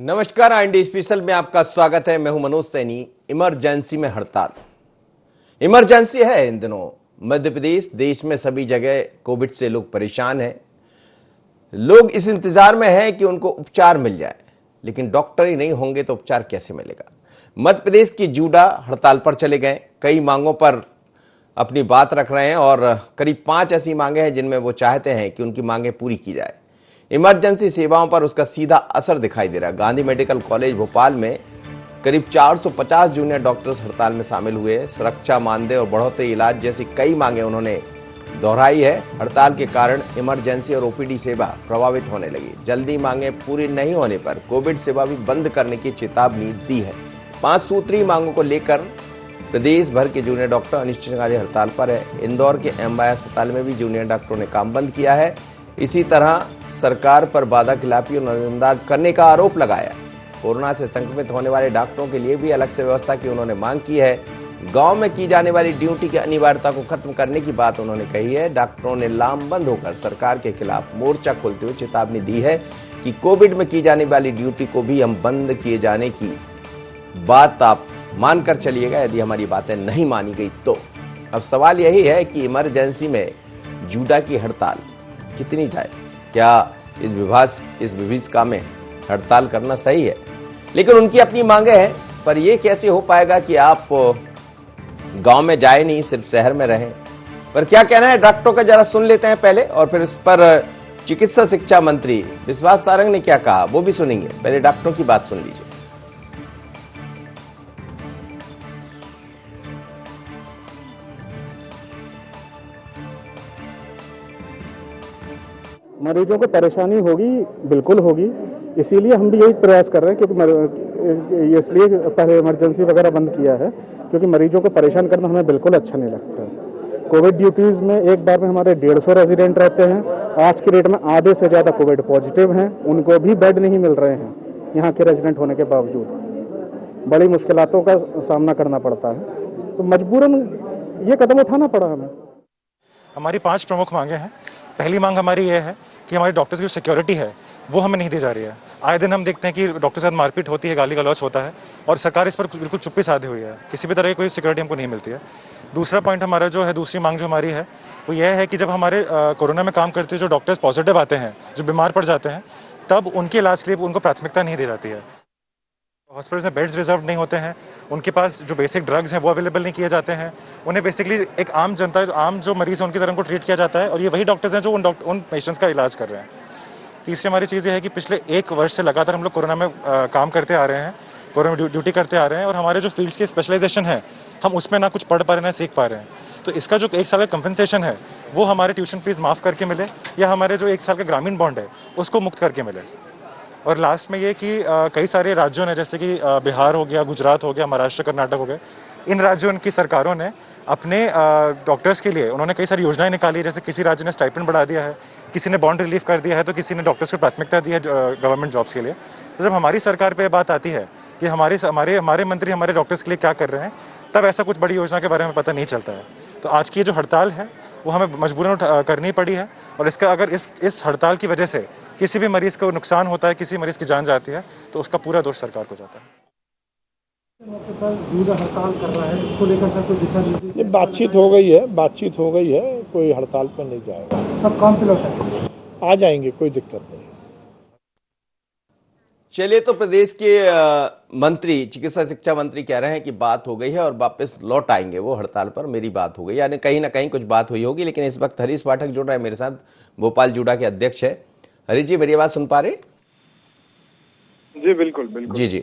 नमस्कार, IND special में आपका स्वागत है। मैं हूं मनोज सैनी। इमरजेंसी में हड़ताल, इमरजेंसी है इन दिनों। मध्य प्रदेश, देश में सभी जगह कोविड से लोग परेशान हैं। लोग इस इंतजार में हैं कि उनको उपचार मिल जाए, लेकिन डॉक्टर ही नहीं होंगे तो उपचार कैसे मिलेगा। मध्य प्रदेश की जूडा हड़ताल पर चले गए, कई मांगों पर अपनी बात रख रहे हैं और करीब 5 ऐसी मांगे हैं जिनमें वो चाहते हैं कि उनकी मांगे पूरी की जाए। इमरजेंसी सेवाओं पर उसका सीधा असर दिखाई दे रहा है। गांधी मेडिकल कॉलेज भोपाल में करीब 450 जूनियर डॉक्टर्स हड़ताल में शामिल हुए। सुरक्षा, मानदेय और बढ़ोतरी इलाज जैसी कई मांगे उन्होंने दोहराई है। हड़ताल के कारण इमरजेंसी और ओपीडी सेवा प्रभावित होने लगी। जल्दी मांगे पूरी नहीं होने पर कोविड सेवा भी बंद करने की चेतावनी दी है। 5 सूत्री मांगों को लेकर प्रदेश भर के जूनियर डॉक्टर अनिश्चितकालीन हड़ताल पर है। इंदौर के एमवाई अस्पताल में भी जूनियर डॉक्टरों ने काम बंद किया है। इसी तरह सरकार पर वादा खिलाफी और नजरअंदाज करने का आरोप लगाया। कोरोना से संक्रमित होने वाले डॉक्टरों के लिए भी अलग से व्यवस्था की उन्होंने मांग की है। गांव में की जाने वाली ड्यूटी की अनिवार्यता को खत्म करने की बात उन्होंने कही है। डॉक्टरों ने लामबंद होकर सरकार के खिलाफ मोर्चा खोलते हुए चेतावनी दी है कि कोविड में की जाने वाली ड्यूटी को भी हम बंद किए जाने की बात आप मानकर चलिएगा, यदि हमारी बातें नहीं मानी गई तो। अब सवाल यही है कि इमरजेंसी में जूडा की हड़ताल कितनी जायज, क्या इस विभीषिका में हड़ताल करना सही है? लेकिन उनकी अपनी मांगे हैं, पर यह कैसे हो पाएगा कि आप गांव में जाए नहीं, सिर्फ शहर में रहें। पर क्या कहना है डॉक्टरों का जरा सुन लेते हैं पहले, और फिर इस पर चिकित्सा शिक्षा मंत्री विश्वास सारंग ने क्या कहा वो भी सुनेंगे। पहले डॉक्टरों की बात सुन लीजिए। मरीजों को परेशानी होगी, बिल्कुल होगी। इसीलिए हम भी यही प्रयास कर रहे हैं, क्योंकि इसलिए पहले इमरजेंसी वगैरह बंद किया है, क्योंकि मरीजों को परेशान करना हमें बिल्कुल अच्छा नहीं लगता। कोविड ड्यूटीज़ में एक बार में हमारे 150 रेजिडेंट रहते हैं। आज की डेट में आधे से ज़्यादा कोविड पॉजिटिव हैं, उनको भी बेड नहीं मिल रहे हैं। यहाँ के रेजिडेंट होने के बावजूद बड़ी मुश्किलातों का सामना करना पड़ता है, तो मजबूरन ये कदम उठाना पड़ा हमें। हमारी 5 प्रमुख मांगे हैं। पहली मांग हमारी ये है कि हमारे डॉक्टर्स की जो सिक्योरिटी है वो हमें नहीं दी जा रही है। आए दिन हम देखते हैं कि डॉक्टर के साथ मारपीट होती है, गाली गलौच होता है, और सरकार इस पर बिल्कुल चुप्पी साधे हुई है। किसी भी तरह की कोई सिक्योरिटी हमको नहीं मिलती है। दूसरा पॉइंट हमारा जो है, दूसरी मांग जो हमारी है वो यह है कि जब हमारे कोरोना में काम करते जो डॉक्टर्स पॉजिटिव आते हैं, जो बीमार पड़ जाते हैं, तब उनके इलाज के लिए उनको प्राथमिकता नहीं दी जाती है। हॉस्पिटल्स में बेड्स रिजर्व नहीं होते हैं, उनके पास जो बेसिक ड्रग्स हैं वो अवेलेबल नहीं किए जाते हैं। उन्हें बेसिकली एक आम जनता, आम जो मरीज है उनकी तरह उनको ट्रीट किया जाता है, और ये वही डॉक्टर्स हैं जो उन पेशेंट्स का इलाज कर रहे हैं। तीसरी हमारी चीज़ ये है कि पिछले 1 वर्ष से लगातार हम लोग कोरोना में काम करते आ रहे हैं, कोरोना में ड्यूटी करते आ रहे हैं, और हमारे जो फील्ड्स की स्पेशलाइजेशन है हम उसमें ना कुछ पढ़ पा रहे हैं ना सीख पा रहे हैं। तो इसका जो 1 साल का कंपनसेशन है वो हमारे ट्यूशन फीस माफ़ करके मिले, या हमारे जो 1 साल का ग्रामीण बॉन्ड है उसको मुक्त करके मिले। और लास्ट में ये कि कई सारे राज्यों ने, जैसे कि बिहार हो गया, गुजरात हो गया, महाराष्ट्र, कर्नाटक हो गए, इन राज्यों की सरकारों ने अपने डॉक्टर्स के लिए उन्होंने कई सारी योजनाएं निकाली। जैसे किसी राज्य ने स्टाइपेंड बढ़ा दिया है, किसी ने बॉन्ड रिलीफ कर दिया है, तो किसी ने डॉक्टर्स को प्राथमिकता दी है गवर्नमेंट जॉब्स के लिए। तो जब हमारी सरकार पे बात आती है कि हमारे मंत्री हमारे डॉक्टर्स के लिए क्या कर रहे हैं, तब ऐसा कुछ बड़ी योजना के बारे में पता नहीं चलता है। तो आज की जो हड़ताल है वो हमें मजबूरन करनी पड़ी है, और इसका अगर इस हड़ताल की वजह से किसी भी मरीज को नुकसान होता है, किसी मरीज की जान जाती है, तो उसका पूरा दोष सरकार को जाता है। हड़ताल कर रहा है, इसको लेकर सर कोई दिशा निर्देश? ये बातचीत हो गई है, कोई हड़ताल पर नहीं जाएगा। सब काम पे लौट है, आ जाएंगे, कोई दिक्कत नहीं। चलिए, तो प्रदेश के मंत्री, चिकित्सा शिक्षा मंत्री कह रहे हैं कि बात हो गई है और वापस लौट आएंगे वो हड़ताल पर। मेरी बात हो गई, यानी कहीं ना कहीं कुछ बात हुई होगी। लेकिन इस वक्त हरीश पाठक जुड़ रहे हैं मेरे साथ, भोपाल जूडा के अध्यक्ष है। हरीश जी, मेरी आवाज सुन पा रहे? जी बिल्कुल बिल्कुल। जी जी,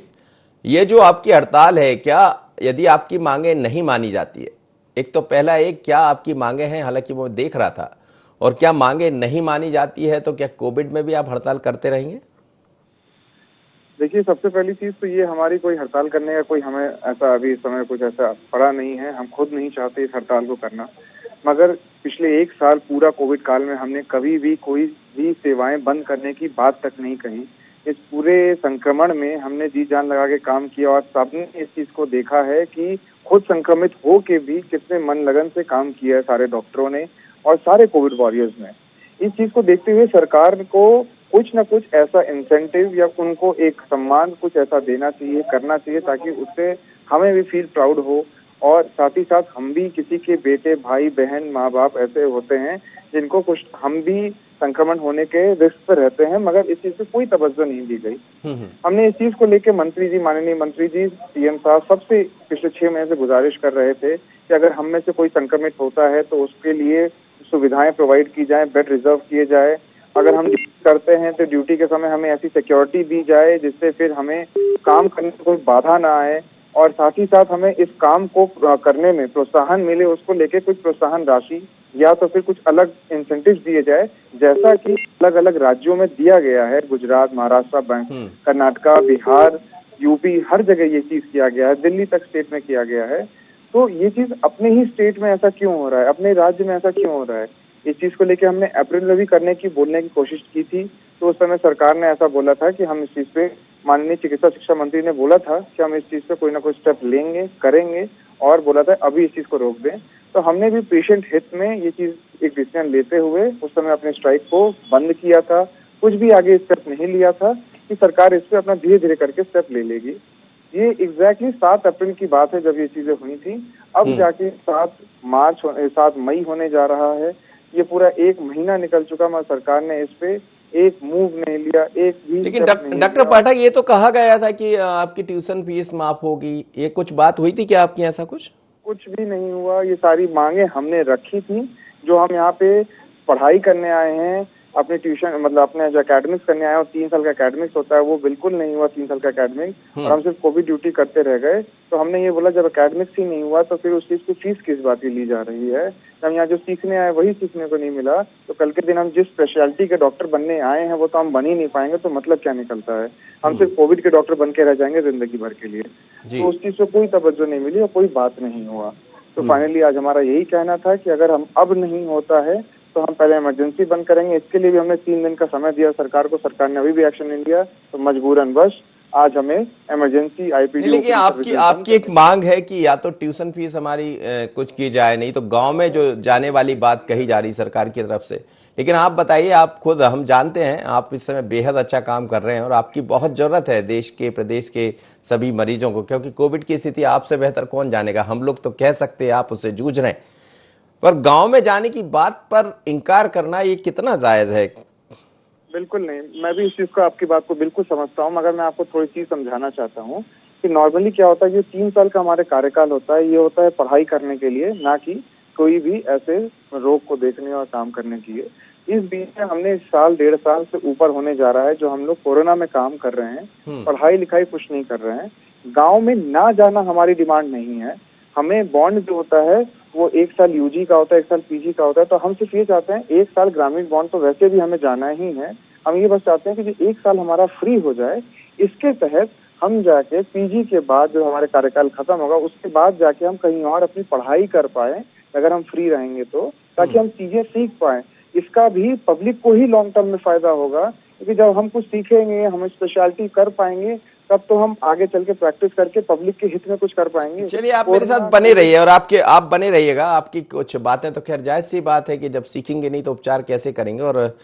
ये जो आपकी हड़ताल है, क्या यदि आपकी मांगे नहीं मानी जाती है, एक तो पहला क्या आपकी मांगे हैं, हालांकि वो देख रहा था, और क्या मांगे नहीं मानी जाती है तो क्या कोविड में भी आप हड़ताल करते रहेंगे? देखिए, सबसे पहली चीज तो ये, हमारी कोई हड़ताल करने का कोई हमें ऐसा अभी इस समय कुछ ऐसा पड़ा नहीं है। हम खुद नहीं चाहते इस हड़ताल को करना, मगर पिछले 1 साल पूरा कोविड काल में हमने कभी भी कोई भी सेवाएं बंद करने की बात तक नहीं कही। इस पूरे संक्रमण में हमने जी जान लगा के काम किया, और सबने इस चीज को देखा है कि खुद संक्रमित हो के भी कितने मन लगन से काम किया है सारे डॉक्टरों ने और सारे कोविड वॉरियर्स ने। इस चीज को देखते हुए सरकार को कुछ ना कुछ ऐसा इंसेंटिव या उनको एक सम्मान कुछ ऐसा देना चाहिए, करना चाहिए, ताकि उससे हमें भी फील प्राउड हो। और साथ ही साथ हम भी किसी के बेटे, भाई, बहन, माँ बाप ऐसे होते हैं जिनको कुछ, हम भी संक्रमण होने के रिस्क पर रहते हैं, मगर इस चीज पे कोई तवज्जो नहीं दी गई। हमने इस चीज को लेके मंत्री जी, माननीय मंत्री जी, सीएम साहब सबसे पिछले 6 महीने से गुजारिश कर रहे थे कि अगर हम में से कोई संक्रमित होता है तो उसके लिए सुविधाएं प्रोवाइड की जाए, बेड रिजर्व किए जाए। अगर हम ड्यूटी करते हैं तो ड्यूटी के समय हमें ऐसी सिक्योरिटी दी जाए जिससे फिर हमें काम करने में कोई बाधा ना आए, और साथ ही साथ हमें इस काम को करने में प्रोत्साहन मिले, उसको लेके कुछ प्रोत्साहन राशि या तो फिर कुछ अलग इंसेंटिव दिए जाए, जैसा कि अलग अलग राज्यों में दिया गया है। गुजरात, महाराष्ट्र, कर्नाटका, बिहार, यूपी, हर जगह ये चीज किया गया है, दिल्ली तक स्टेट में किया गया है। तो ये चीज अपने ही स्टेट में ऐसा क्यों हो रहा है, अपने राज्य में ऐसा क्यों हो रहा है? इस चीज को लेके हमने अप्रैल में भी बोलने की कोशिश की थी, तो उस समय सरकार ने ऐसा बोला था कि हम इस चीज पे, माननीय चिकित्सा शिक्षा मंत्री ने बोला था कि हम इस चीज पे कोई ना कोई स्टेप लेंगे, करेंगे, और बोला था अभी इस चीज को रोक दें। तो हमने भी पेशेंट हित में ये चीज एक डिसीजन लेते हुए उस समय अपने स्ट्राइक को बंद किया था। कुछ भी आगे स्टेप नहीं लिया था कि सरकार इस पे अपना धीरे धीरे करके स्टेप ले लेगी। ये एग्जैक्टली 7 अप्रैल की बात है जब ये चीजें हुई थी। अब जाके 7 मई होने जा रहा है, ये पूरा 1 महीना निकल चुका, मगर सरकार ने इस पे एक मूव नहीं लिया, एक भी। लेकिन डॉक्टर पाठक, ये तो कहा गया था कि आपकी ट्यूशन फीस माफ होगी, ये कुछ बात हुई थी क्या आपकी? ऐसा कुछ भी नहीं हुआ। ये सारी मांगे हमने रखी थी। जो हम यहाँ पे पढ़ाई करने आए हैं, अपने ट्यूशन मतलब अपने जो एकेडमिक्स करने आए हैं, 3 साल का एकेडमिक्स होता है, वो बिल्कुल नहीं हुआ 3 साल का एकेडमिक्स, और हम सिर्फ कोविड ड्यूटी करते रह गए। तो हमने ये बोला, जब एकेडमिक्स ही नहीं हुआ तो फिर उस चीज की फीस किस बात की ली जा रही है? हम यहाँ जो सीखने आए वही सीखने को नहीं मिला, तो कल के दिन हम जिस स्पेशलिटी के डॉक्टर बनने आए हैं वो तो हम बन ही नहीं पाएंगे, तो मतलब क्या निकलता है? हम सिर्फ कोविड के डॉक्टर बन के रह जाएंगे जिंदगी भर के लिए। तो उस चीज पे कोई तवज्जो नहीं मिली और कोई बात नहीं हुआ। तो फाइनली आज हमारा यही कहना था कि अगर हम अब नहीं होता है तो हम पहले इमरजेंसी बंद करेंगे। इसके लिए भी हमने 3 दिन का समय दिया सरकार को, सरकार ने अभी भी एक्शन नहीं लिया, तो मजबूरन वश आज हमें इमरजेंसी आईपीडी। लेकिन आपकी एक मांग है कि या तो ट्यूशन फीस हमारी कुछ की जाए, नहीं तो गांव में जो जाने वाली बात कही जा रही सरकार की तरफ से। लेकिन आप बताइए, आप खुद, हम जानते हैं आप इस समय बेहद अच्छा काम कर रहे हैं और आपकी बहुत जरूरत है देश के, प्रदेश के सभी मरीजों को, क्योंकि कोविड की स्थिति आपसे बेहतर कौन जानेगा। हम लोग तो कह सकते हैं आप उससे जूझ रहे हैं, पर गांव में जाने की बात पर इंकार करना ये कितना जायज है? बिल्कुल नहीं, मैं भी इस चीज को, आपकी बात को बिल्कुल समझता हूँ, मगर मैं आपको थोड़ी चीज समझाना चाहता हूँ कि नॉर्मली क्या होता है, ये 3 साल का हमारे कार्यकाल होता है, ये होता है पढ़ाई करने के लिए, ना कि कोई भी ऐसे रोग को देखने और काम करने के लिए। इस बीच में हमने 1 साल 1.5 साल से ऊपर होने जा रहा है जो हम लोग कोरोना में काम कर रहे हैं, पढ़ाई लिखाई कुछ नहीं कर रहे हैं। गाँव में ना जाना हमारी डिमांड नहीं है। हमें बॉन्ड जो होता है वो 1 साल यूजी का होता है, 1 साल पीजी का होता है, तो हम सिर्फ ये चाहते हैं 1 साल ग्रामीण बॉन्ड तो वैसे भी हमें जाना ही है। हम ये बस चाहते हैं कि जो 1 साल हमारा फ्री हो जाए, इसके तहत हम जाके पीजी के बाद जो हमारे कार्यकाल खत्म होगा उसके बाद जाके हम कहीं और अपनी पढ़ाई कर पाए, अगर हम फ्री रहेंगे तो, ताकि हम चीजें सीख पाए। इसका भी पब्लिक को ही लॉन्ग टर्म में फायदा होगा, क्योंकि जब हम कुछ सीखेंगे, हम स्पेशलिटी कर पाएंगे, तब तो हम आगे चल के प्रैक्टिस करके पब्लिक के हित में कुछ कर पाएंगे। चलिए, आप मेरे साथ बने रहिए और आप बने रहिएगा। आपकी कुछ बातें तो खैर जायज सी बात है कि जब सीखेंगे नहीं तो उपचार कैसे करेंगे, और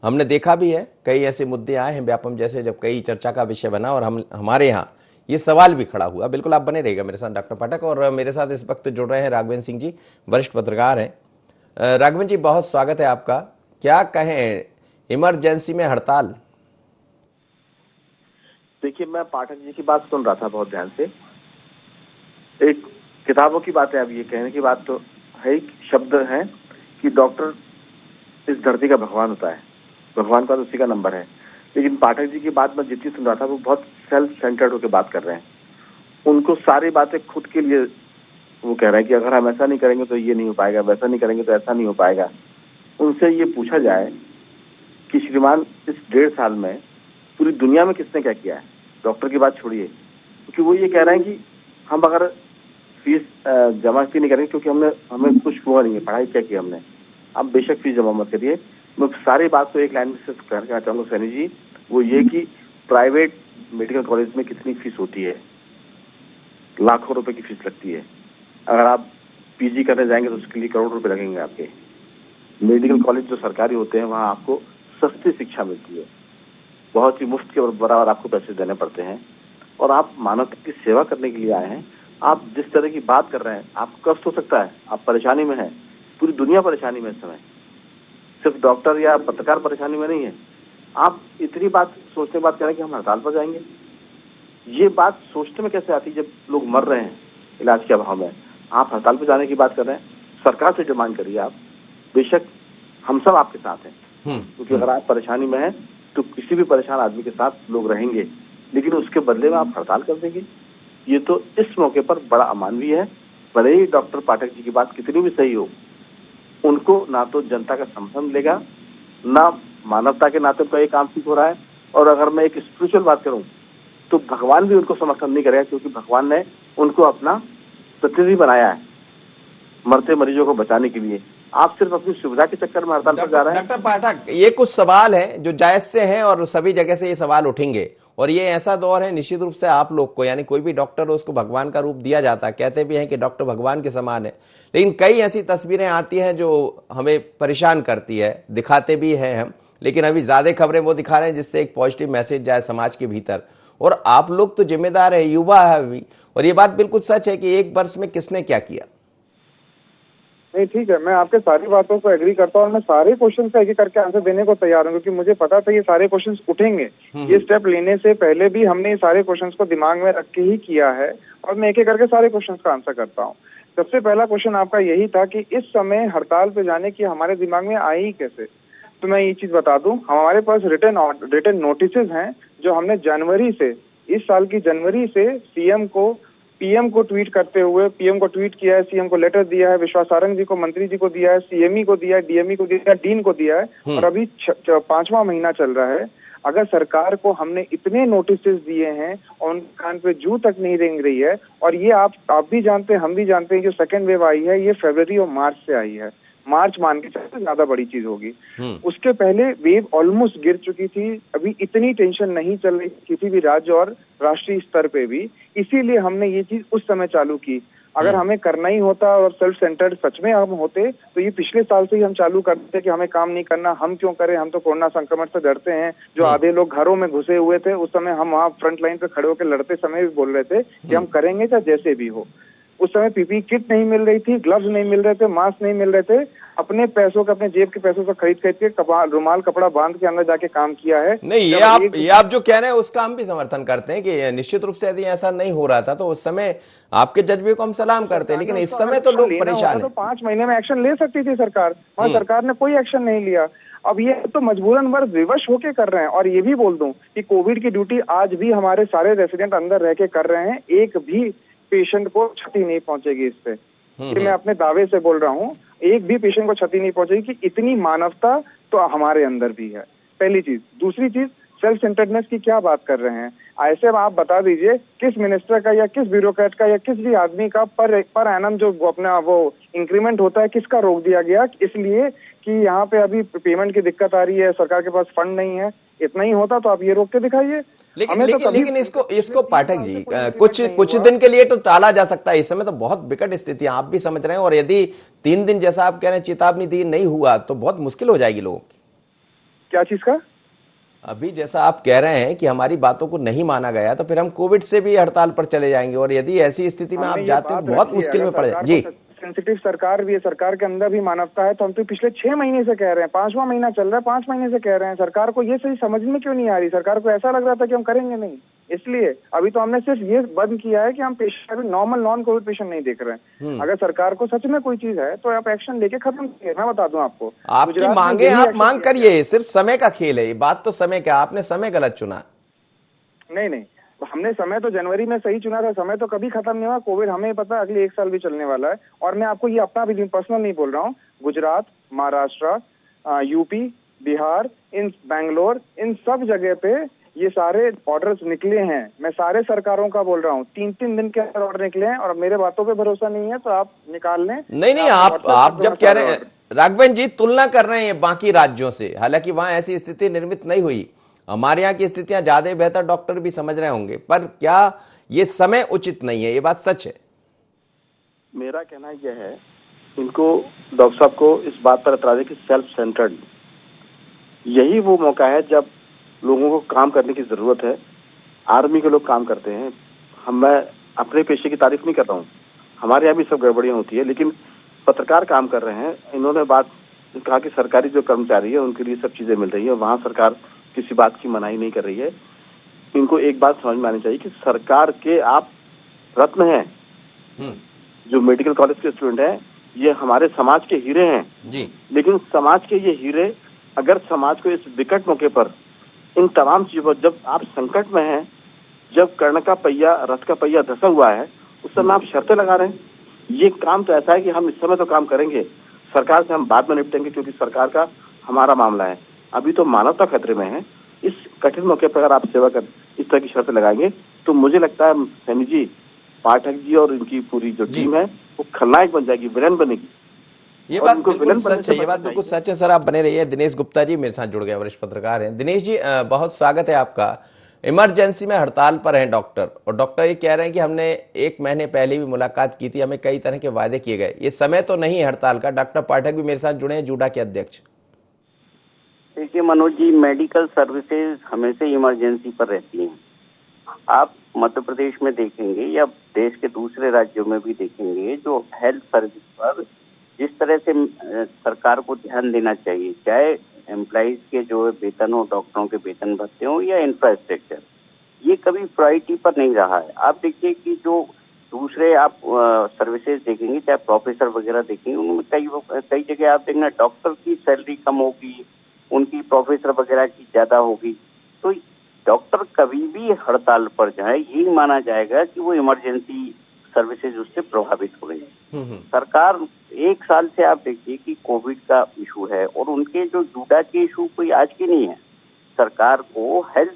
हमने देखा भी है कई ऐसे मुद्दे आए हैं व्यापम जैसे, जब कई चर्चा का विषय बना और हमारे यहाँ ये सवाल भी खड़ा हुआ। बिल्कुल आप बने रहिएगा मेरे साथ डॉक्टर पाठक। और मेरे साथ इस वक्त जुड़ रहे हैं राघवेंद्र सिंह जी, वरिष्ठ पत्रकार हैं। राघवेंद्र जी, बहुत स्वागत है आपका। क्या कहें, इमरजेंसी में हड़ताल? देखिए, मैं पाठक जी की बात सुन रहा था बहुत ध्यान से। एक किताबों की बात है, अब ये कहने की बात तो है ही, शब्द है कि डॉक्टर इस धरती का भगवान होता है, भगवान का तो उसी का नंबर है। लेकिन पाठक जी की बात मैं जितनी सुन रहा था वो बहुत सेल्फ सेंटर्ड होकर बात कर रहे हैं। उनको सारी बातें खुद के लिए वो कह रहे हैं कि अगर हम ऐसा नहीं करेंगे तो ये नहीं हो पाएगा, वैसा नहीं करेंगे तो ऐसा नहीं हो पाएगा। उनसे ये पूछा जाए कि श्रीमान, इस 1.5 साल में पूरी दुनिया में किसने क्या किया है? डॉक्टर की बात छोड़िए, क्योंकि वो ये कह रहे हैं कि हम अगर फीस जमा नहीं करेंगे, क्योंकि हमें कुछ हुआ नहीं है, पढ़ाई क्या की हमने, आप बेशक फीस जमा मत करिए। मैं सारी बात को एक लाइन में से कहना चाहूँगा सैनी जी, वो ये कि प्राइवेट मेडिकल कॉलेज में कितनी फीस होती है, लाखों रुपए की फीस लगती है। अगर आप पीजी करने जाएंगे तो उसके लिए करोड़ रुपए लगेंगे आपके। मेडिकल कॉलेज जो सरकारी होते हैं वहाँ आपको सस्ती शिक्षा मिलती है, बहुत ही मुफ्त के बराबर आपको पैसे देने पड़ते हैं और आप मानवता की सेवा करने के लिए आए हैं। आप जिस तरह की बात कर रहे हैं, आपको कष्ट हो सकता है, आप परेशानी में हैं, पूरी दुनिया परेशानी में इस समय, सिर्फ डॉक्टर या पत्रकार परेशानी में नहीं है। आप इतनी बात सोचने के बाद कह रहे हैं कि हम हड़ताल पर जाएंगे। ये बात सोचने में कैसे आती है जब लोग मर रहे हैं इलाज के अभाव में, आप हड़ताल पर जाने की बात कर रहे हैं। सरकार से डिमांड करिए आप, बेशक हम सब आपके साथ हैं, क्योंकि अगर आप परेशानी में हैं तो किसी भी परेशान आदमी के साथ लोग रहेंगे, लेकिन उसके बदले में आप हड़ताल कर देंगे, ये तो इस मौके पर बड़ा अमानवीय है। भले ही डॉक्टर पाठक जी की बात कितनी भी सही हो, उनको ना तो जनता का समर्थन मिलेगा, ना मानवता के नाते उनका ये काम ठीक हो रहा है। और अगर मैं एक स्पिरिचुअल बात करूं तो भगवान भी उनको समर्थन नहीं करेगा, क्योंकि भगवान ने उनको अपना प्रतिनिधि बनाया है मरते मरीजों को बचाने के लिए। आप सिर्फ अपनी सुविधा के चक्कर में हड़ताल पर जा रहे हैं। डॉक्टर पाठक, ये कुछ सवाल हैं जो जायज से हैं और सभी जगह से ये सवाल उठेंगे, और ये ऐसा दौर है निश्चित रूप से आप लोग को, यानी कोई भी डॉक्टर हो उसको भगवान का रूप दिया जाता है, कहते भी हैं कि डॉक्टर भगवान के समान है, लेकिन कई ऐसी तस्वीरें आती हैं जो हमें परेशान करती है, दिखाते भी हैं हम, लेकिन अभी ज्यादा खबरें वो दिखा रहे हैं जिससे एक पॉजिटिव मैसेज जाए समाज के भीतर। और आप लोग तो जिम्मेदार है, युवा है अभी, और ये बात बिल्कुल सच है कि एक वर्ष में किसने क्या किया। नहीं, ठीक है, मैं आपके सारी बातों को एग्री करता हूँ और मैं सारे क्वेश्चन का एक एक करके आंसर देने को तैयार हूँ, क्योंकि मुझे पता था ये सारे क्वेश्चन उठेंगे। ये स्टेप लेने से पहले भी हमने ये सारे क्वेश्चन को दिमाग में रख के ही किया है, और मैं एक एक करके सारे क्वेश्चन का आंसर करता हूँ। सबसे पहला क्वेश्चन आपका यही था कि इस समय हड़ताल पे जाने की हमारे दिमाग में आई कैसे। तो मैं ये चीज बता दूं, हमारे पास रिटन नोटिसेज हैं जो हमने जनवरी से, इस साल की जनवरी से पीएम को ट्वीट करते हुए, पीएम को ट्वीट किया है, सीएम को लेटर दिया है, विश्वास सारंग जी को, मंत्री जी को दिया है, सीएमई को दिया है, डीएमई को दिया है, डीन को दिया है, और अभी 5वां महीना चल रहा है। अगर सरकार को हमने इतने नोटिसेस दिए हैं और उन कान पे जू तक नहीं रेंग रही है, और ये आप भी जानते हैं, हम भी जानते हैं, जो सेकेंड वेव आई है ये फरवरी और मार्च से आई है, मार्च मान के चलते ज्यादा बड़ी चीज होगी। उसके पहले वेव ऑलमोस्ट गिर चुकी थी, अभी इतनी टेंशन नहीं चल रही किसी भी राज्य और राष्ट्रीय स्तर पे भी, इसीलिए हमने ये चीज उस समय चालू की। अगर हमें करना ही होता और सेल्फ सेंटर्ड सच में हम होते तो ये पिछले साल से ही हम चालू करते कि हमें काम नहीं करना, हम क्यों करें, हम तो कोरोना संक्रमण से डरते हैं। जो आधे लोग घरों में घुसे हुए थे उस समय हम वहाँ फ्रंट लाइन पे खड़े होकर लड़ते समय भी बोल रहे थे कि हम करेंगे चाहे जैसे भी हो। उस समय पीपी किट नहीं मिल रही थी, ग्लव्स नहीं मिल रहे थे, मास्क नहीं मिल रहे थे, अपने पैसों का, अपने जेब के पैसों से खरीद के रुमाल कपड़ा बांध के अंदर जाके काम किया है। नहीं, ये आप जो कह रहे हैं उसका हम भी समर्थन करते हैं कि निश्चित रूप से यदि ऐसा नहीं हो रहा था तो उस समय आपके जज्बे को हम सलाम करते हैं, लेकिन इस समय तो लोग परेशान हैं। तो 5 महीने में एक्शन ले सकती थी सरकार, वहाँ सरकार ने कोई एक्शन नहीं लिया। अब ये तो मजबूरन वर्ग विवश होके कर रहे हैं। और ये भी बोल दूं कि कोविड की ड्यूटी आज भी हमारे सारे रेसिडेंट अंदर रह के कर रहे हैं, एक भी पेशेंट को क्षति नहीं पहुंचेगी इससे, ये मैं अपने दावे से बोल रहा हूँ, एक भी पेशेंट को क्षति नहीं पहुंचेगी, कि इतनी मानवता तो हमारे अंदर भी है, पहली चीज। दूसरी चीज, सेल्फ सेंटर्डनेस की क्या बात कर रहे हैं, ऐसे आप बता दीजिए किस मिनिस्टर का या किस ब्यूरोक्रेट का या किस भी आदमी का पर एनम जो अपना वो इंक्रीमेंट होता है किसका रोक दिया गया, इसलिए कि यहाँ पे अभी पेमेंट की दिक्कत आ रही है, सरकार के पास फंड नहीं है। इतना ही होता तो आप ये रोक के दिखाइए। लेकिन इसको पाठक जी कुछ दिन के लिए तो टाला जा सकता है, इस समय तो बहुत विकट स्थिति आप भी समझ रहे हैं, और यदि 3 दिन जैसा आप कह रहे हैं चेतावनी दी नहीं हुआ तो बहुत मुश्किल हो जाएगी लोगों की। क्या चीज का? अभी जैसा आप कह रहे हैं कि हमारी बातों को नहीं माना गया तो फिर हम कोविड से भी हड़ताल पर चले जाएंगे, और यदि ऐसी स्थिति में आप जाते हैं तो बहुत मुश्किल में पड़ जाए। जी, सेंसिटिव सरकार भी है, सरकार के अंदर भी मानवता है, तो हम तो पिछले 6 महीने से कह रहे हैं, 5वां महीना चल रहा है, 5 महीने से कह रहे हैं, सरकार को ये सही समझ में क्यों नहीं आ रही? सरकार को ऐसा लग रहा था कि हम करेंगे नहीं, इसलिए अभी तो हमने सिर्फ ये बंद किया है कि हम पेशेंट अभी नॉर्मल नॉन कोविड पेशेंट नहीं देख रहे हैं। अगर सरकार को सच में कोई चीज है तो आप एक्शन लेके खत्म कीजिए। मैं बता दूं आपको, आपकी मांगे आप मांग करिए, सिर्फ समय का खेल है, ये बात तो समय का, आपने समय गलत चुना। नहीं, हमने समय तो जनवरी में सही चुना था, समय तो कभी खत्म नहीं हुआ। कोविड हमें पता है अगले 1 साल भी चलने वाला है, और मैं आपको ये अपना भी पर्सनल नहीं बोल रहा हूँ, गुजरात, महाराष्ट्र, यूपी, बिहार, बैंगलोर, इन सब जगह पे ये सारे ऑर्डर्स निकले हैं। मैं सारे सरकारों का बोल रहा हूँ, 3-3 दिन के अंदर ऑर्डर निकले हैं, और मेरे बातों पे भरोसा नहीं है तो आप निकाल लें। नहीं, आप जब कह रहे हैं राघवन जी तुलना कर रहे हैं बाकी राज्यों से, हालांकि वहां ऐसी स्थिति निर्मित नहीं हुई, हमारे यहाँ की स्थितियां ज्यादा बेहतर, डॉक्टर भी समझ रहे होंगे, पर क्या ये समय उचित नहीं है? ये बात सच है। मेरा कहना यह है, इनको डॉक्टर साहब को इस बात पर एतराज है कि सेल्फ सेंटर्ड, यही वो मौका है जब लोगों को काम करने की जरूरत है। आर्मी के लोग काम करते हैं, मैं अपने पेशे की तारीफ नहीं कर रहा हूँ, हमारे यहाँ भी सब गड़बड़ियाँ होती है, लेकिन पत्रकार काम कर रहे हैं। इन्होंने बात कहा कि सरकारी जो कर्मचारी है उनके लिए सब चीजें मिल रही है, वहाँ सरकार किसी बात की मनाही नहीं कर रही है। इनको एक बात समझ में आनी चाहिए कि सरकार के आप रत्न हैं, जो मेडिकल कॉलेज के स्टूडेंट हैं, ये हमारे समाज के हीरे हैं जी। लेकिन समाज के ये हीरे अगर समाज को इस विकट मौके पर इन तमाम चीजों, जब आप संकट में हैं, जब कर्ण का पहिया रथ का पहिया धंसा हुआ है, उस समय आप शर्तें लगा रहे हैं। ये काम तो ऐसा है कि हम इस समय तो काम करेंगे, सरकार से हम बाद में निपटेंगे, क्योंकि सरकार का हमारा मामला है। अभी तो मानवता खतरे में है। इस कठिन मौके पर अगर आप सेवा कर इस तरह की शर्तें लगाएंगे तो मुझे लगता है सैनी जी, पाठक जी और इनकी पूरी जो टीम है वो खलनायक बन जाएगी, विलन बनेगी। ये बात बिल्कुल सच है, ये बात बिल्कुल सच है। सर आप बने रहिए। दिनेश गुप्ता जी मेरे साथ जुड़ गए, वरिष्ठ पत्रकार हैं। दिनेश जी बहुत स्वागत है आपका। इमरजेंसी में हड़ताल पर हैं डॉक्टर, और डॉक्टर ये कह रहे हैं कि हमने 1 महीने पहले भी मुलाकात की थी, हमें कई तरह के वादे किए गए, ये समय तो नहीं है हड़ताल का। डॉक्टर पाठक भी मेरे साथ जुड़े हैं, जूडा के अध्यक्ष। देखिए मनोज जी, मेडिकल सर्विसेज हमेशा इमरजेंसी पर रहती हैं। आप मध्य प्रदेश में देखेंगे या देश के दूसरे राज्यों में भी देखेंगे, जो हेल्थ सर्विस पर जिस तरह से सरकार को ध्यान देना चाहिए, चाहे एम्प्लॉइज के जो वेतन हो, डॉक्टरों के वेतन भत्ते हो या इंफ्रास्ट्रक्चर, ये कभी प्रायोरिटी पर नहीं रहा है। आप देखिए कि जो दूसरे आप सर्विसेज देखेंगे, चाहे प्रोफेसर वगैरह देखेंगे, उनमें कई जगह आप देखना डॉक्टर की सैलरी कम होगी, उनकी प्रोफेसर वगैरह की ज्यादा होगी। तो डॉक्टर कभी भी हड़ताल पर जाए, यही माना जाएगा कि वो इमरजेंसी सर्विसेज उससे प्रभावित हो रही है। सरकार 1 साल से आप देखिए कि कोविड का इशू है, और उनके जो जूडा के इशू कोई आज के नहीं है। सरकार को हेल्थ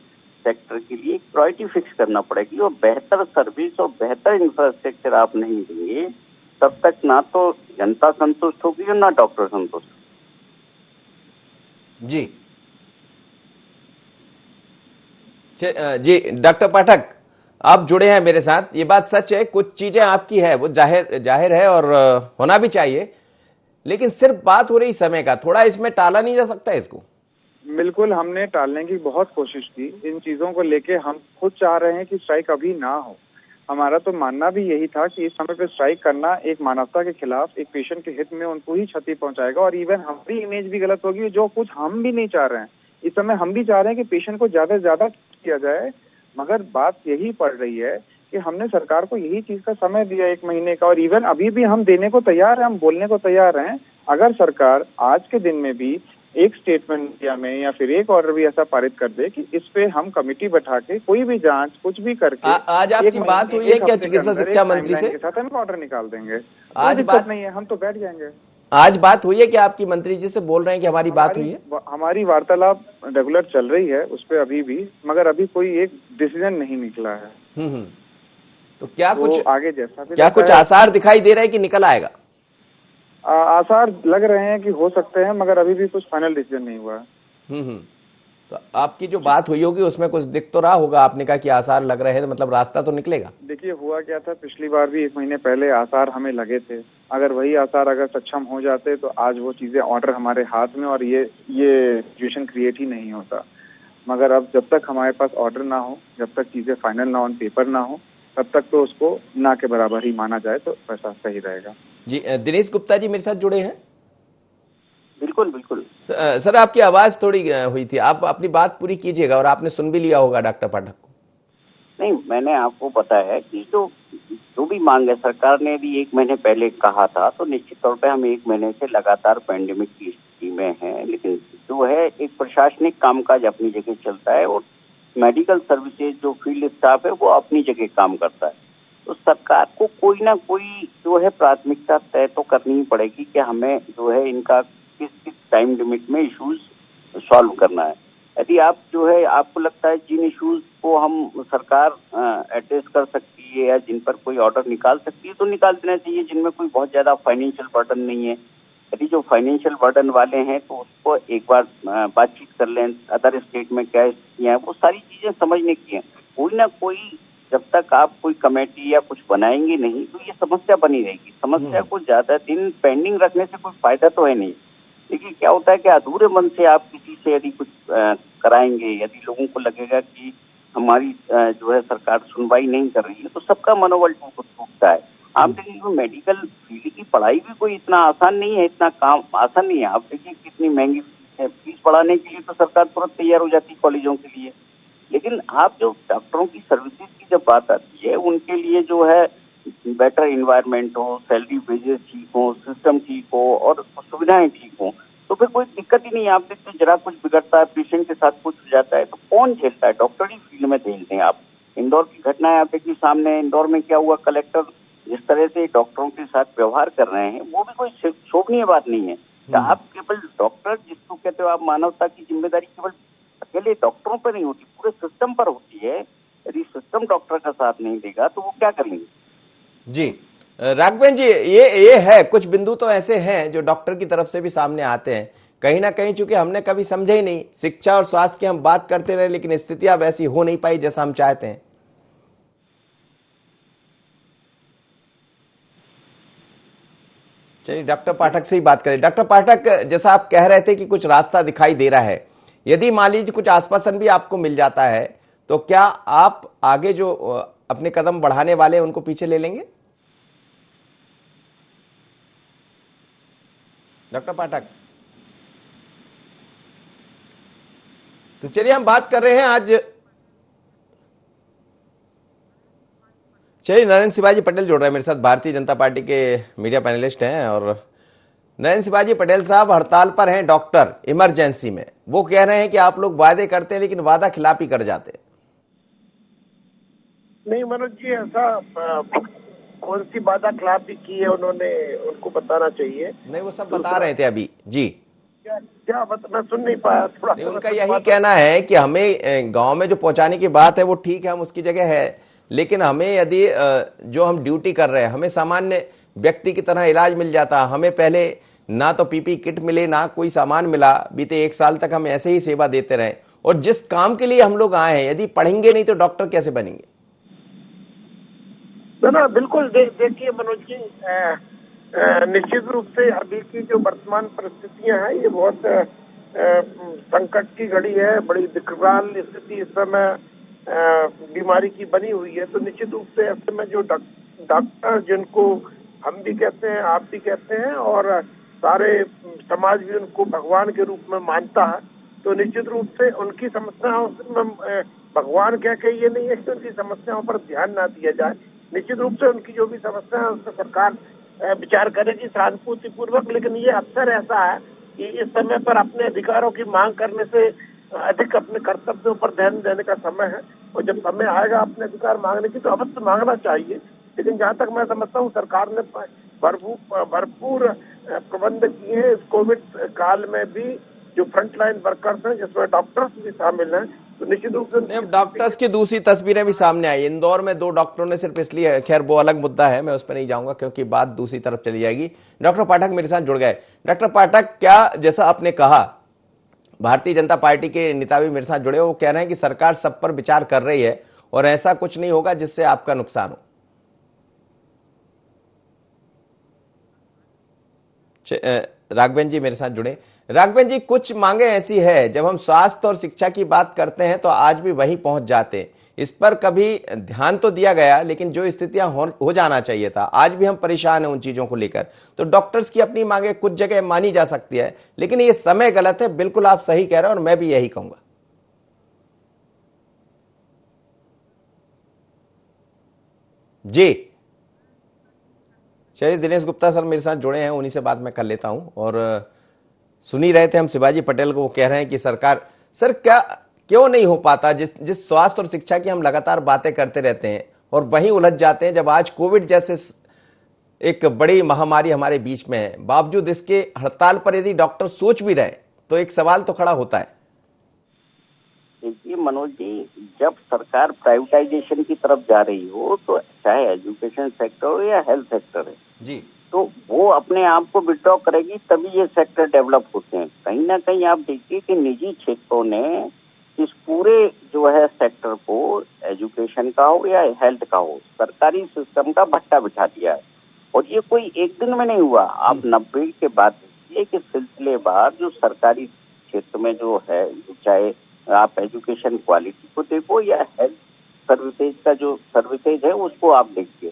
सेक्टर के लिए एक प्रायोरिटी फिक्स करना पड़ेगी, और बेहतर सर्विस और बेहतर इंफ्रास्ट्रक्चर आप नहीं देंगे तब तक ना तो जनता संतुष्ट होगी और ना डॉक्टर संतुष्ट। जी जी डॉक्टर पाठक आप जुड़े हैं मेरे साथ। ये बात सच है, कुछ चीजें आपकी है वो जाहिर है और होना भी चाहिए, लेकिन सिर्फ बात हो रही समय का, थोड़ा इसमें टाला नहीं जा सकता इसको? बिल्कुल, हमने टालने की बहुत कोशिश की। इन चीजों को लेके हम खुद चाह रहे हैं कि स्ट्राइक अभी ना हो। हमारा तो मानना भी यही था कि इस समय पे स्ट्राइक करना एक मानवता के खिलाफ, एक पेशेंट के हित में उनको ही क्षति पहुंचाएगा, और इवन हमारी इमेज भी गलत होगी, जो कुछ हम भी नहीं चाह रहे हैं। इस समय हम भी चाह रहे हैं कि पेशेंट को ज्यादा से ज्यादा किया जाए, मगर बात यही पड़ रही है कि हमने सरकार को यही चीज का समय दिया 1 महीने का, और इवन अभी भी हम देने को तैयार हैं, हम बोलने को तैयार हैं। अगर सरकार आज के दिन में भी एक स्टेटमेंट इंडिया में या फिर एक ऑर्डर भी ऐसा पारित कर दे कि इस पे हम कमेटी बैठा के कोई भी जांच कुछ भी करके आज आपकी बात हुई है क्या चिकित्सा शिक्षा मंत्री से? के साथ हम ऑर्डर निकाल देंगे, आज बात नहीं है, हम तो बैठ जाएंगे। आज बात हुई है कि आपकी मंत्री जी से बोल रहे हैं कि हमारी बात हुई है? हमारी वार्तालाप रेगुलर चल रही है उस पे अभी भी, मगर अभी कोई एक डिसीजन नहीं निकला है। तो क्या कुछ आगे जैसा क्या कुछ आसार दिखाई दे रहा है कि निकल आएगा? आसार लग रहे हैं कि हो सकते हैं, मगर अभी भी कुछ फाइनल डिसीजन नहीं हुआ है। तो आपकी जो बात हुई होगी उसमें कुछ दिख तो रहा होगा, आपने कहा कि आसार लग रहे हैं, तो मतलब रास्ता तो निकलेगा। देखिए हुआ क्या था, पिछली बार भी 1 महीने पहले आसार हमें लगे थे। अगर वही आसार अगर सक्षम हो जाते तो आज वो चीजें ऑर्डर हमारे हाथ में और ये सिचुएशन क्रिएट ही नहीं होता। मगर अब जब तक हमारे पास ऑर्डर ना हो, जब तक चीजें फाइनल ना ऑन पेपर ना हो, तब तक तो उसको ना के बराबर ही माना जाए तो वैसा सही रहेगा। जी दिनेश गुप्ता जी मेरे साथ जुड़े हैं। बिल्कुल बिल्कुल सर आपकी आवाज थोड़ी हुई थी, आप अपनी बात पूरी कीजिएगा, और आपने सुन भी लिया होगा डॉक्टर पाठक को। नहीं, मैंने आपको बताया कि जो भी मांग है, सरकार ने भी 1 महीने पहले कहा था, तो निश्चित तौर पे हम 1 महीने से लगातार पैंडेमिक की स्थिति में हैं, लेकिन जो है एक प्रशासनिक कामकाज अपनी जगह चलता है, और मेडिकल सर्विसेज जो फील्ड स्टाफ है वो अपनी जगह काम करता है। तो सरकार को कोई ना कोई जो है प्राथमिकता तय तो करनी ही पड़ेगी कि हमें जो है इनका किस किस टाइम लिमिट में इश्यूज सॉल्व करना है। यदि आप जो है आपको लगता है जिन इश्यूज को हम सरकार एड्रेस कर सकती है या जिन पर कोई ऑर्डर निकाल सकती है तो निकाल देना चाहिए, जिनमें कोई बहुत ज्यादा फाइनेंशियल बर्डन नहीं है। यदि जो फाइनेंशियल बर्डन वाले हैं तो उसको एक बार बातचीत कर लें, अदर स्टेट में क्या स्थितियां हैं, वो सारी चीजें समझने की है। कोई ना कोई जब तक आप कोई कमेटी या कुछ बनाएंगे नहीं तो ये समस्या बनी रहेगी। समस्या को ज्यादा दिन पेंडिंग रखने से कोई फायदा तो है नहीं। देखिए क्या होता है कि अधूरे मन से आप किसी से यदि कुछ कराएंगे, यदि लोगों को लगेगा कि हमारी जो है सरकार सुनवाई नहीं कर रही है, तो सबका मनोबल टूटता है। आप देखिए मेडिकल फील्ड की पढ़ाई भी कोई इतना आसान नहीं है, इतना काम आसान नहीं है। आप देखिए कितनी महंगी फीस है, फीस बढ़ाने के लिए तो सरकार तुरंत तैयार हो जाती है कॉलेजों के लिए। लेकिन आप जो डॉक्टरों की सर्विसेज की जब बात आती है, उनके लिए जो है बेटर इन्वायरमेंट हो, सैलरी वेजेस ठीक हो, सिस्टम ठीक हो और सुविधाएं ठीक हो, तो फिर कोई दिक्कत ही नहीं है। आप देखते हैं जरा कुछ बिगड़ता है, पेशेंट के साथ कुछ हो जाता है तो कौन झेलता है? डॉक्टर ही फील्ड में झेलते हैं। आप इंदौर की घटनाएं आप देखिए सामने, इंदौर में क्या हुआ, कलेक्टर जिस तरह से डॉक्टरों के साथ व्यवहार कर रहे हैं, वो भी कोई शोभनीय बात नहीं है। तो आप केवल डॉक्टर जिसको कहते हो आप, मानवता की जिम्मेदारी केवल अकेले डॉक्टरों पर नहीं होती, पूरे सिस्टम पर होती है। यदि सिस्टम डॉक्टर का साथ नहीं देगा तो वो क्या करेंगे? जी राघवेंद्र जी, ये है, कुछ बिंदु तो ऐसे हैं जो डॉक्टर की तरफ से भी सामने आते हैं। कहीं ना कहीं चूंकि हमने कभी समझे ही नहीं, शिक्षा और स्वास्थ्य की हम बात करते रहे लेकिन स्थितियां वैसी हो नहीं पाई जैसा हम चाहते हैं। चलिए डॉक्टर पाठक से ही बात करें। डॉक्टर पाठक, जैसा आप कह रहे थे कि कुछ रास्ता दिखाई दे रहा है, यदि मान लीजिए कुछ आश्वासन भी आपको मिल जाता है तो क्या आप आगे जो अपने कदम बढ़ाने वाले हैं उनको पीछे ले लेंगे? डॉक्टर पाठक, तो चलिए हम बात कर रहे हैं आज। चलिए नरेंद्र शिवाजी पटेल जुड़ रहे हैं मेरे साथ, भारतीय जनता पार्टी के मीडिया पैनलिस्ट हैं। और नरेंद्र शिवाजी पटेल साहब हड़ताल पर हैं डॉक्टर इमरजेंसी में। वो कह रहे हैं कि आप लोग वादे करते हैं लेकिन वादा खिलाफी कर जाते हैं। नहीं मनोज जी, ऐसा कौन सी वादा खिलाफी की है उन्होंने, उनको बताना चाहिए। नहीं, वो सब बता रहे थे अभी जी। क्या क्या मैं सुन नहीं पाया थोड़ा। नहीं, उनका यही कहना है कि हमें गांव में जो पहुंचाने की बात है वो ठीक है, हम उसकी जगह है, लेकिन हमें यदि जो हम ड्यूटी कर रहे हैं, हमें सामान्य व्यक्ति की तरह इलाज मिल जाता, हमें पहले ना तो पीपी किट मिले ना कोई सामान मिला, बीते 1 साल तक हम ऐसे ही सेवा देते रहे। और जिस काम के लिए हम लोग आए हैं, यदि पढ़ेंगे नहीं तो डॉक्टर कैसे बनेंगे? ना बिल्कुल देखिए मनोज जी, निश्चित रूप से अभी की जो वर्तमान परिस्थितियां हैं ये बहुत संकट की घड़ी है, बड़ी विकराल स्थिति इस समय बीमारी की बनी हुई है। तो निश्चित रूप से ऐसे में जो डॉक्टर, जिनको हम भी कहते हैं, आप भी कहते हैं और सारे समाज भी उनको भगवान के रूप में मानता है, तो निश्चित रूप से उनकी समस्याओं में भगवान कह के ये नहीं है कि उनकी समस्याओं पर ध्यान ना दिया जाए। निश्चित रूप से उनकी जो भी समस्या है उस पर सरकार विचार करेगी सहानुभूति पूर्वक। लेकिन ये अक्सर ऐसा है कि इस समय पर अपने अधिकारों की मांग करने से अधिक अपने कर्तव्यों पर ध्यान देने का समय है। और जब समय आएगा अपने अधिकार मांगने की तो अवश्य मांगना चाहिए। लेकिन जहाँ तक मैं समझता हूँ सरकार ने भरपूर प्रबंध किए हैं इस कोविड काल में भी। जो फ्रंटलाइन वर्कर्स हैं जिसमें डॉक्टर्स भी शामिल हैं, तो निश्चित रूप से अब डॉक्टर्स की दूसरी तस्वीरें भी सामने आई। इंदौर में 2 डॉक्टरों ने सिर्फ इसलिए, खैर वो अलग मुद्दा है, मैं उस पर नहीं जाऊंगा क्योंकि बात दूसरी तरफ चली जाएगी। डॉक्टर पाठक मेरे साथ जुड़ गए। डॉक्टर पाठक, क्या जैसा आपने कहा, भारतीय जनता पार्टी के नेता भी मेरे साथ जुड़े, वो कह रहे हैं कि सरकार सब पर विचार कर रही है और ऐसा कुछ नहीं होगा जिससे आपका नुकसान हो। राघवेंद्र जी मेरे साथ जुड़े। राघवेंद्र जी, कुछ मांगे ऐसी है, जब हम स्वास्थ्य और शिक्षा की बात करते हैं तो आज भी वहीं पहुंच जाते हैं। इस पर कभी ध्यान तो दिया गया, लेकिन जो स्थितियां हो जाना चाहिए था, आज भी हम परेशान हैं उन चीजों को लेकर। तो डॉक्टर्स की अपनी मांगे कुछ जगह मानी जा सकती है, लेकिन ये समय गलत है। बिल्कुल आप सही कह रहे हैं और मैं भी यही कहूंगा। जी चलिए, दिनेश गुप्ता सर मेरे साथ जुड़े हैं, उन्हीं से बात मैं कर लेता हूं। और सुन ही रहे थे हम शिवाजी पटेल को, वो कह रहे हैं कि सरकार, सर क्या क्यों नहीं हो पाता? जिस स्वास्थ्य और शिक्षा की हम लगातार बातें करते रहते हैं और वहीं उलझ जाते हैं। जब आज कोविड जैसे एक बड़ी महामारी हमारे बीच में है, बावजूद इसके हड़ताल पर यदि डॉक्टर सोच भी रहे तो एक सवाल तो खड़ा होता है। देखिए मनोज जी, जब सरकार प्राइवेटाइजेशन की तरफ जा रही हो, तो चाहे एजुकेशन सेक्टर हो या हेल्थ सेक्टर है जी, तो वो अपने आप को विड्रॉ करेगी, तभी ये सेक्टर डेवलप होते हैं। कहीं ना कहीं आप देखिए कि निजी क्षेत्रों ने इस पूरे जो है सेक्टर को, एजुकेशन का हो या हेल्थ का हो, सरकारी सिस्टम का भट्टा बिठा दिया है। और ये कोई एक दिन में नहीं हुआ। आप 90 के बाद लीजिए कि सिलसिलेवार जो सरकारी क्षेत्र में जो है, चाहे आप एजुकेशन क्वालिटी को देखो या हेल्थ सर्विसेज का जो सर्विसेज है उसको आप देखिए,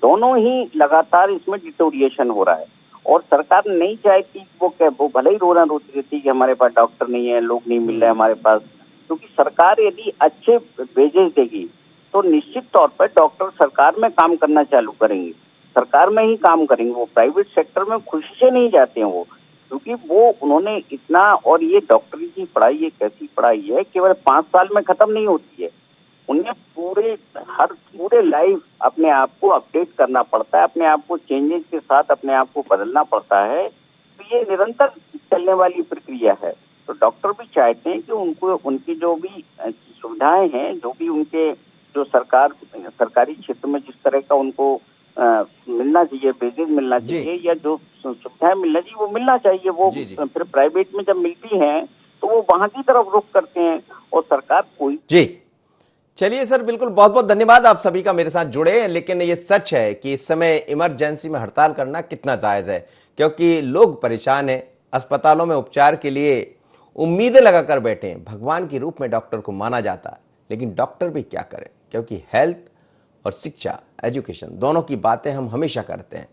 दोनों ही लगातार इसमें डिटोरिएशन हो रहा है। और सरकार नहीं चाहती, वो भले ही रोना रोती रहती है कि हमारे पास डॉक्टर नहीं है, लोग नहीं मिल रहे हमारे पास, क्योंकि सरकार यदि अच्छे वेजेस देगी तो निश्चित तौर पर डॉक्टर सरकार में काम करना चालू करेंगे, सरकार में ही काम करेंगे, वो प्राइवेट सेक्टर में खुशी से नहीं जाते हैं वो, क्योंकि वो उन्होंने इतना, और ये डॉक्टरी की पढ़ाई एक ऐसी पढ़ाई है केवल 5 साल में खत्म नहीं होती है, उन्हें पूरे लाइफ अपने आप को अपडेट करना पड़ता है, अपने आप को चेंजेस के साथ अपने आप को बदलना पड़ता है। तो ये निरंतर चलने वाली प्रक्रिया है। तो डॉक्टर भी चाहते हैं कि उनको उनकी जो भी सुविधाएं हैं, जो भी उनके जो सरकारी क्षेत्र में जिस तरह का उनको मिलना चाहिए, बेसिस मिलना चाहिए या जो सुविधाएं मिलना चाहिए वो मिलना चाहिए, वो फिर प्राइवेट में जब मिलती हैं तो वो वहां की तरफ रुख करते हैं और सरकार कोई। जी चलिए सर, बिल्कुल, बहुत बहुत धन्यवाद आप सभी का मेरे साथ जुड़े। लेकिन ये सच है कि इस समय इमरजेंसी में हड़ताल करना कितना जायज है, क्योंकि लोग परेशान हैं, अस्पतालों में उपचार के लिए उम्मीदें लगाकर बैठे हैं। भगवान के रूप में डॉक्टर को माना जाता है, लेकिन डॉक्टर भी क्या करें, क्योंकि हेल्थ और शिक्षा, एजुकेशन दोनों की बातें हम हमेशा करते हैं,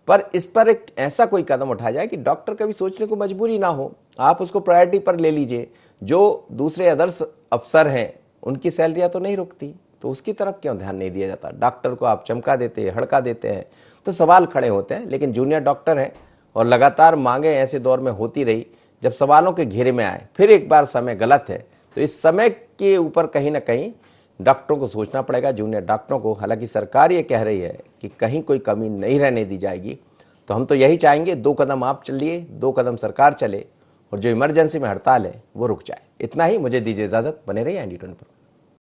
पर इस पर एक ऐसा कोई कदम उठाया जाए कि डॉक्टर कभी सोचने को मजबूरी ना हो। आप उसको प्रायोरिटी पर ले लीजिए। जो दूसरे अदर्स अफसर हैं उनकी सैलरियां तो नहीं रुकती, तो उसकी तरफ क्यों ध्यान नहीं दिया जाता? डॉक्टर को आप चमका देते हैं, हड़का देते हैं, तो सवाल खड़े होते हैं। लेकिन जूनियर डॉक्टर हैं और लगातार मांगे ऐसे दौर में होती रही जब सवालों के घेरे में आए। फिर एक बार समय गलत है, तो इस समय के ऊपर कहीं ना कहीं डॉक्टरों को सोचना पड़ेगा, जूनियर डॉक्टरों को। हालांकि सरकार ये कह रही है कि कहीं कोई कमी नहीं रहने दी जाएगी, तो हम तो यही चाहेंगे 2 कदम आप चलिए, 2 कदम सरकार चले और जो इमरजेंसी में हड़ताल है वो रुक जाए। इतना ही, मुझे दीजिए इजाजत, बने रहिए ND24 पर।